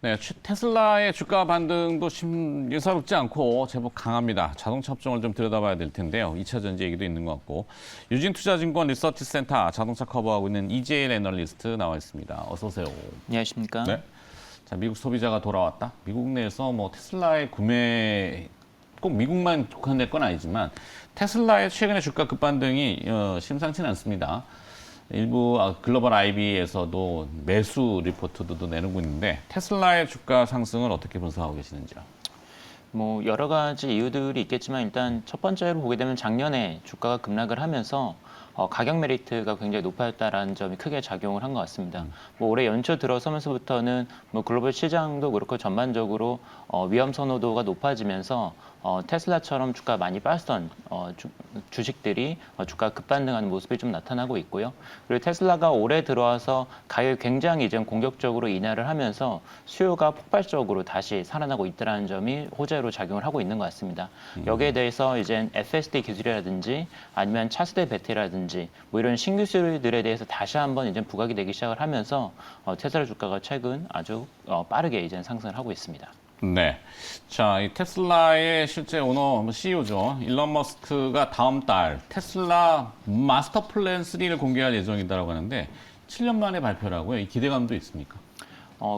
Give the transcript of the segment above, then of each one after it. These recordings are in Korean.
네, 테슬라의 주가 반등도 예사롭지 않고 제법 강합니다. 자동차 업종을 좀 들여다봐야 될 텐데요. 2차 전지 얘기도 있는 것 같고. 유진투자증권 리서치 센터 자동차 커버하고 있는 이재일 애널리스트 나와 있습니다. 어서 오세요. 안녕하십니까? 네. 자, 미국 소비자가 돌아왔다. 미국 내에서 뭐 테슬라의 구매 꼭 미국만 국한될 건 아니지만 테슬라의 최근의 주가 급반등이 심상치는 않습니다. 일부 글로벌 IB에서도 매수 리포트도 내놓고 있는데 테슬라의 주가 상승을 어떻게 분석하고 계시는지요? 뭐 여러 가지 이유들이 있겠지만 일단 첫 번째로 보게 되면 작년에 주가가 급락을 하면서 가격 메리트가 굉장히 높아졌다라는 점이 크게 작용을 한 것 같습니다. 뭐 올해 연초 들어서면서부터는 뭐 글로벌 시장도 그렇고 전반적으로 위험 선호도가 높아지면서 테슬라처럼 주가 많이 빠졌던 주식들이 주가 급반등하는 모습이 좀 나타나고 있고요. 그리고 테슬라가 올해 들어와서 가격이 굉장히 이제 공격적으로 인하를 하면서 수요가 폭발적으로 다시 살아나고 있다는 점이 호재로 작용을 하고 있는 것 같습니다. 여기에 대해서 이제 FSD 기술이라든지 아니면 차세대 배터리라든지 뭐 이런 신기술들에 대해서 다시 한번 이제 부각이 되기 시작을 하면서 테슬라 주가가 최근 아주 빠르게 이제 상승을 하고 있습니다. 네. 자, 이 테슬라의 실제 오너 CEO죠. 일론 머스크가 다음 달 테슬라 마스터 플랜 3를 공개할 예정이다라고 하는데 7년 만에 발표라고요. 이 기대감도 있습니까?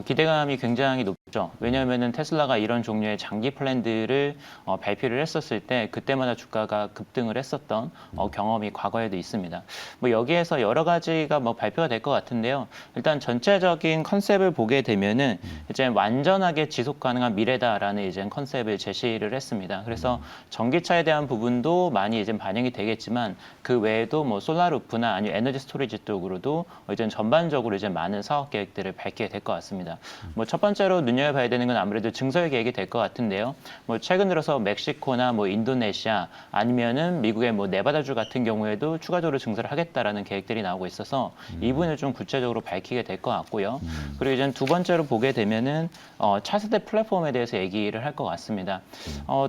기대감이 굉장히 높죠. 왜냐하면 테슬라가 이런 종류의 장기 플랜들을 발표를 했었을 때 그때마다 주가가 급등을 했었던 경험이 과거에도 있습니다. 뭐 여기에서 여러 가지가 뭐 발표가 될 것 같은데요. 일단 전체적인 컨셉을 보게 되면은 이제 완전하게 지속 가능한 미래다라는 이제 컨셉을 제시를 했습니다. 그래서 전기차에 대한 부분도 많이 이제 반영이 되겠지만 그 외에도 뭐 솔라루프나 아니면 에너지 스토리지 쪽으로도 이제 전반적으로 이제 많은 사업 계획들을 밝히게 될 것 같습니다. 뭐 첫 번째로 눈여겨봐야 되는 건 아무래도 증설 계획이 될 것 같은데요. 뭐 최근 들어서 멕시코나 뭐 인도네시아 아니면은 미국의 뭐 네바다주 같은 경우에도 추가적으로 증설을 하겠다라는 계획들이 나오고 있어서 이 부분을 좀 구체적으로 밝히게 될 것 같고요. 그리고 이제 두 번째로 보게 되면은 차세대 플랫폼에 대해서 얘기를 할 것 같습니다.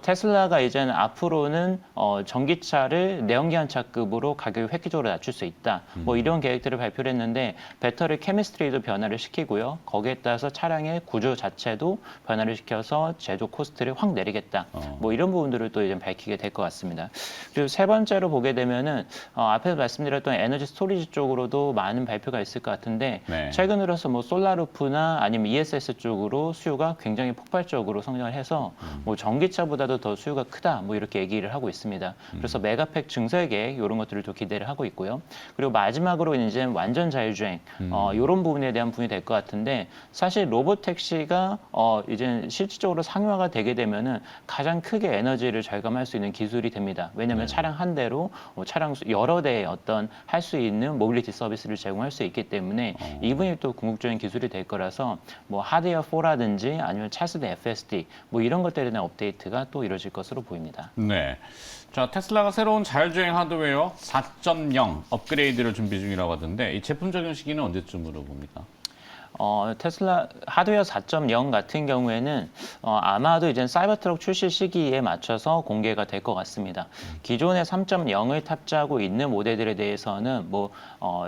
테슬라가 이제는 앞으로는 전기차를 내연기관차급으로 가격을 획기적으로 낮출 수 있다. 뭐 이런 계획들을 발표를 했는데 배터리 케미스트리도 변화를 시키고요. 거기에 따라서 차량의 구조 자체도 변화를 시켜서 제조 코스트를 확 내리겠다. 뭐 이런 부분들을 또 이제 밝히게 될 것 같습니다. 그리고 세 번째로 보게 되면은 앞에서 말씀드렸던 에너지 스토리지 쪽으로도 많은 발표가 있을 것 같은데 네. 최근 들어서 뭐 솔라루프나 아니면 ESS 쪽으로 수요가 굉장히 폭발적으로 성장을 해서 뭐 전기차보다도 더 수요가 크다. 뭐 이렇게 얘기를 하고 있습니다. 그래서 메가팩 증설 계획 이런 것들을 또 기대를 하고 있고요. 그리고 마지막으로 이제 완전 자율주행 이런 부분에 대한 부분이 될 것 같은데 사실 로보택시가 이제 실질적으로 상용화가 되게 되면은 가장 크게 에너지를 절감할 수 있는 기술이 됩니다. 왜냐하면 차량 한 대로 차량 여러 대의 어떤 할 수 있는 모빌리티 서비스를 제공할 수 있기 때문에 이 부분이 또 궁극적인 기술이 될 거라서 뭐 하드웨어 4라든지 아니면 차세대 FSD 뭐 이런 것들에 대한 업데이트가 또 이루어질 것으로 보입니다. 네. 자, 테슬라가 새로운 자율주행 하드웨어 4.0 업그레이드를 준비 중이라고 하던데 이 제품 적용 시기는 언제쯤으로 봅니까? 테슬라 하드웨어 4.0 같은 경우에는 아마도 이제 사이버트럭 출시 시기에 맞춰서 공개가 될 것 같습니다. 기존의 3.0을 탑재하고 있는 모델들에 대해서는 뭐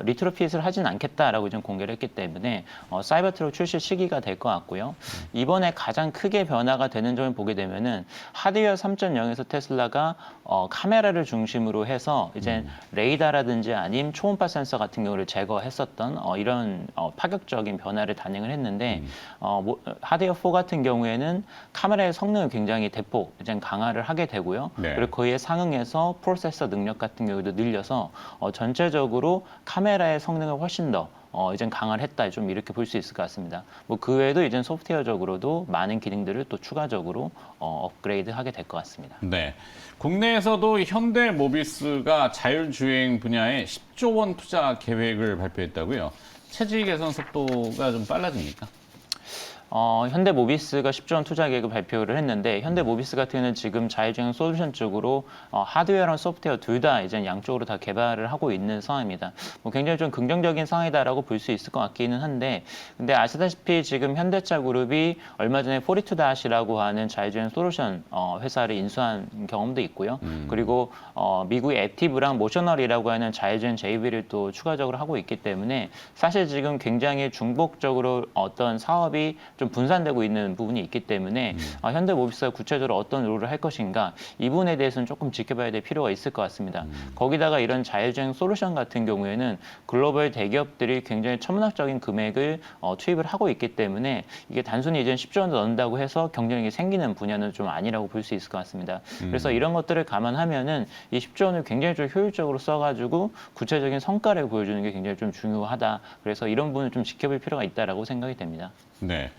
리트로핏을 하진 않겠다라고 좀 공개를 했기 때문에 사이버트럭 출시 시기가 될 것 같고요. 이번에 가장 크게 변화가 되는 점을 보게 되면은 하드웨어 3.0에서 테슬라가 카메라를 중심으로 해서 이제 레이더라든지 아니면 초음파 센서 같은 경우를 제거했었던 이런 파격적인 변화를 단행을 했는데 하드웨어 4 같은 경우에는 카메라의 성능을 굉장히 대폭 이제 강화를 하게 되고요. 네. 그리고 그에 상응해서 프로세서 능력 같은 경우도 늘려서 전체적으로 카메라의 성능을 훨씬 더 이제 강화를 했다 좀 이렇게 볼 수 있을 것 같습니다. 뭐 그 외에도 이제 소프트웨어적으로도 많은 기능들을 또 추가적으로 업그레이드하게 될 것 같습니다. 네. 국내에서도 현대모비스가 자율주행 분야에 10조 원 투자 계획을 발표했다고요. 체질 개선 속도가 좀 빨라집니까? 현대모비스가 10조 원 투자 계획을 발표를 했는데 현대모비스 같은 경우는 지금 자율주행 솔루션 쪽으로 하드웨어랑 소프트웨어 둘 다 이제 양쪽으로 다 개발을 하고 있는 상황입니다. 뭐 굉장히 좀 긍정적인 상황이다라고 볼 수 있을 것 같기는 한데 근데 아시다시피 지금 현대차 그룹이 얼마 전에 42-이라고 하는 자율주행 솔루션 회사를 인수한 경험도 있고요. 그리고 미국의 액티브랑 모셔널이라고 하는 자율주행 JV를 또 추가적으로 하고 있기 때문에 사실 지금 굉장히 중복적으로 어떤 사업이 좀 분산되고 있는 부분이 있기 때문에 현대모비스가 구체적으로 어떤 롤을 할 것인가 이 부분에 대해서는 조금 지켜봐야 될 필요가 있을 것 같습니다. 거기다가 이런 자율주행 솔루션 같은 경우에는 글로벌 대기업들이 굉장히 천문학적인 금액을 투입을 하고 있기 때문에 이게 단순히 이제 10조 원도 넣는다고 해서 경쟁력이 생기는 분야는 좀 아니라고 볼 수 있을 것 같습니다. 그래서 이런 것들을 감안하면은 이 10조 원을 굉장히 좀 효율적으로 써가지고 구체적인 성과를 보여주는 게 굉장히 좀 중요하다. 그래서 이런 부분을 좀 지켜볼 필요가 있다라고 생각이 됩니다. 네.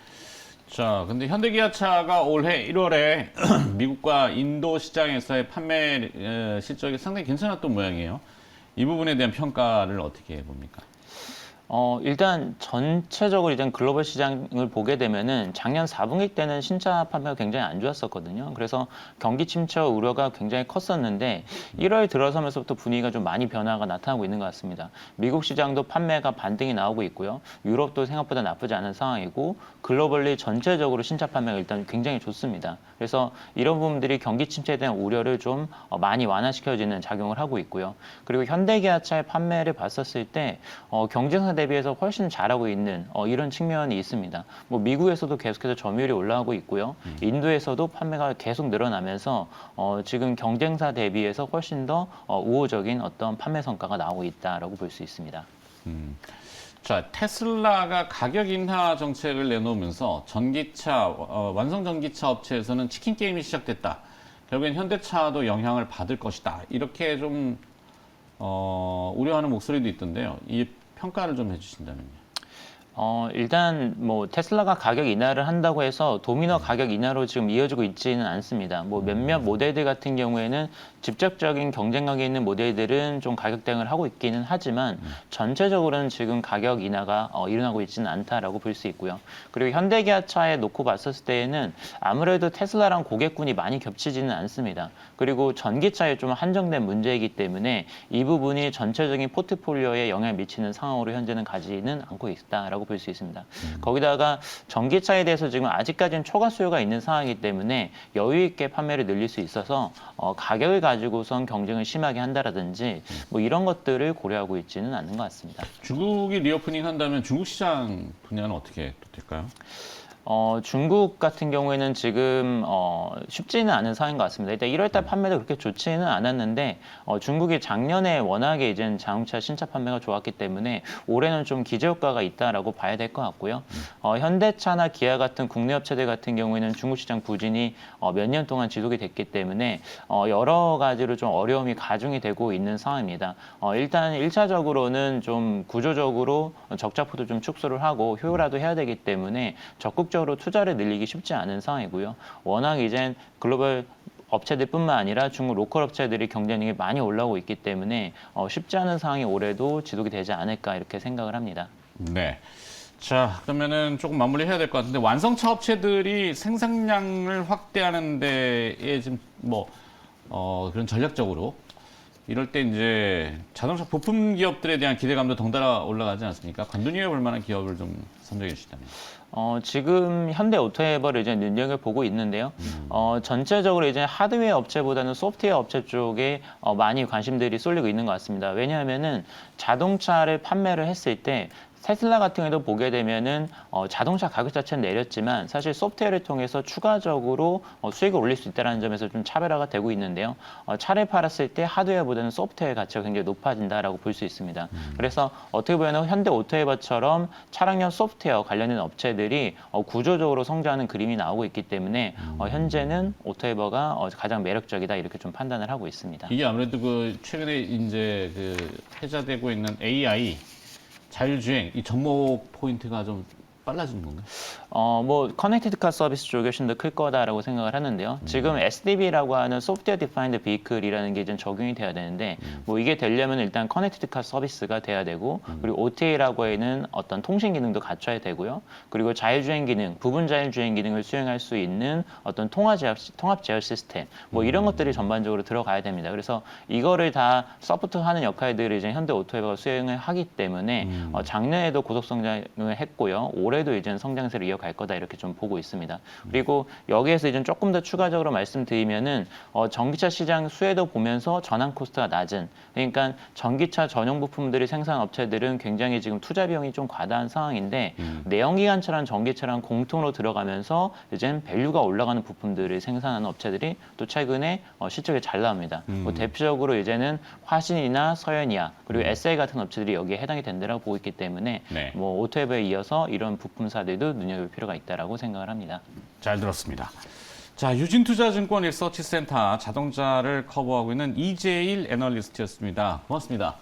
자, 근데 현대기아차가 올해 1월에 미국과 인도 시장에서의 판매 실적이 상당히 괜찮았던 모양이에요. 이 부분에 대한 평가를 어떻게 봅니까? 일단 전체적으로 일단 글로벌 시장을 보게 되면은 작년 4분기 때는 신차 판매가 굉장히 안 좋았었거든요. 그래서 경기 침체 우려가 굉장히 컸었는데 1월 들어서면서부터 분위기가 좀 많이 변화가 나타나고 있는 것 같습니다. 미국 시장도 판매가 반등이 나오고 있고요. 유럽도 생각보다 나쁘지 않은 상황이고 글로벌리 전체적으로 신차 판매가 일단 굉장히 좋습니다. 그래서 이런 부분들이 경기 침체에 대한 우려를 좀 많이 완화시켜주는 작용을 하고 있고요. 그리고 현대기아차의 판매를 봤었을 때 경쟁사 대비해서 훨씬 잘하고 있는 이런 측면이 있습니다. 뭐 미국에서도 계속해서 점유율이 올라가고 있고요. 인도에서도 판매가 계속 늘어나면서 지금 경쟁사 대비해서 훨씬 더 우호적인 어떤 판매 성과가 나오고 있다라고 볼 수 있습니다. 자, 테슬라가 가격 인하 정책을 내놓으면서 전기차, 완성 전기차 업체에서는 치킨 게임이 시작됐다. 결국엔 현대차도 영향을 받을 것이다. 이렇게 좀 우려하는 목소리도 있던데요. 이 평가를 좀 해주신다면요. 일단 뭐 테슬라가 가격 인하를 한다고 해서 도미노 가격 인하로 지금 이어지고 있지는 않습니다. 뭐 몇몇 모델들 같은 경우에는 직접적인 경쟁력이 있는 모델들은 좀 가격 대응을 하고 있기는 하지만 전체적으로는 지금 가격 인하가 일어나고 있지는 않다라고 볼 수 있고요. 그리고 현대기아차에 놓고 봤었을 때에는 아무래도 테슬라랑 고객군이 많이 겹치지는 않습니다. 그리고 전기차에 좀 한정된 문제이기 때문에 이 부분이 전체적인 포트폴리오에 영향을 미치는 상황으로 현재는 가지는 않고 있다라고 볼 수 있습니다. 거기다가 전기차에 대해서 지금 아직까지는 초과 수요가 있는 상황이기 때문에 여유 있게 판매를 늘릴 수 있어서 가격을 가지고선 경쟁을 심하게 한다라든지 뭐 이런 것들을 고려하고 있지는 않는 것 같습니다. 중국이 리오프닝 한다면 중국 시장 분야는 어떻게 또 될까요? 중국 같은 경우에는 지금 쉽지는 않은 상황인 것 같습니다. 일단 1월달 판매도 그렇게 좋지는 않았는데 중국이 작년에 워낙에 이제 자동차 신차 판매가 좋았기 때문에 올해는 좀 기저효과가 있다라고 봐야 될 것 같고요. 현대차나 기아 같은 국내 업체들 같은 경우에는 중국 시장 부진이 몇 년 동안 지속이 됐기 때문에 여러 가지로 좀 어려움이 가중이 되고 있는 상황입니다. 일단 1차적으로는 좀 구조적으로 적자폭도 좀 축소를 하고 효율화도 해야 되기 때문에 적극적으로 투자를 늘리기 쉽지 않은 상황이고요. 워낙 이젠 글로벌 업체들뿐만 아니라 중국 로컬 업체들이 경쟁력이 많이 올라오고 있기 때문에 쉽지 않은 상황이 올해도 지속이 되지 않을까 이렇게 생각을 합니다. 네. 자, 그러면은 조금 마무리해야 될 것 같은데 완성차 업체들이 생산량을 확대하는 데에 지금 뭐 그런 전략적으로 이럴 때 이제 자동차 부품 기업들에 대한 기대감도 덩달아 올라가지 않습니까? 관둔이해 볼 만한 기업을 좀 선정해 주시다면. 지금 현대 오토에버를 이제 눈여겨보고 있는데요. 전체적으로 이제 하드웨어 업체보다는 소프트웨어 업체 쪽에 많이 관심들이 쏠리고 있는 것 같습니다. 왜냐하면은 자동차를 판매를 했을 때 테슬라 같은 경우도 보게 되면은 자동차 가격 자체는 내렸지만 사실 소프트웨어를 통해서 추가적으로 수익을 올릴 수 있다는 점에서 좀 차별화가 되고 있는데요. 차를 팔았을 때 하드웨어보다는 소프트웨어 가치가 굉장히 높아진다라고 볼 수 있습니다. 그래서 어떻게 보면 현대 오토에버처럼 차량용 소프트웨어 관련된 업체들이 구조적으로 성장하는 그림이 나오고 있기 때문에 현재는 오토에버가 가장 매력적이다 이렇게 좀 판단을 하고 있습니다. 이게 아무래도 그 최근에 이제 그 회자되고 있는 AI 자율주행 이 접목 포인트가 좀 빨라지는 건가요? 뭐 커넥티드 카 서비스 쪽이 훨씬 더 클 거다라고 생각을 하는데요. 지금 SDV라고 하는 소프트웨어 디파인드 비클이라는 게 이제 적용이 돼야 되는데 뭐 이게 되려면 일단 커넥티드 카 서비스가 돼야 되고 그리고 OTA라고 하는 어떤 통신 기능도 갖춰야 되고요. 그리고 자율주행 기능, 부분 자율주행 기능을 수행할 수 있는 어떤 통합 제어 시스템 뭐 이런 것들이 전반적으로 들어가야 됩니다. 그래서 이거를 다 서포트하는 역할들을 이제 현대 오토에버가 수행을 하기 때문에 작년에도 고속 성장을 했고요. 올해도 이제 성장세를 이어갈 거다 이렇게 좀 보고 있습니다. 그리고 여기에서 이제 조금 더 추가적으로 말씀드리면은 전기차 시장 수혜도 보면서 전환 코스트가 낮은, 그러니까 전기차 전용 부품들이 생산 업체들은 굉장히 지금 투자 비용이 좀 과다한 상황인데 내연기관차랑 전기차랑 공통으로 들어가면서 이제 밸류가 올라가는 부품들을 생산하는 업체들이 또 최근에 실적이 잘 나옵니다. 뭐 대표적으로 이제는 화신이나 서현이야 그리고 SI 같은 업체들이 여기에 해당이 된다고 보고 있기 때문에 네. 뭐 오토앱에 이어서 이런 부품사들도 눈여볼 필요가 있다라고 생각을 합니다. 잘 들었습니다. 자, 유진투자증권 리서치센터 자동차를 커버하고 있는 이재일 애널리스트였습니다. 고맙습니다.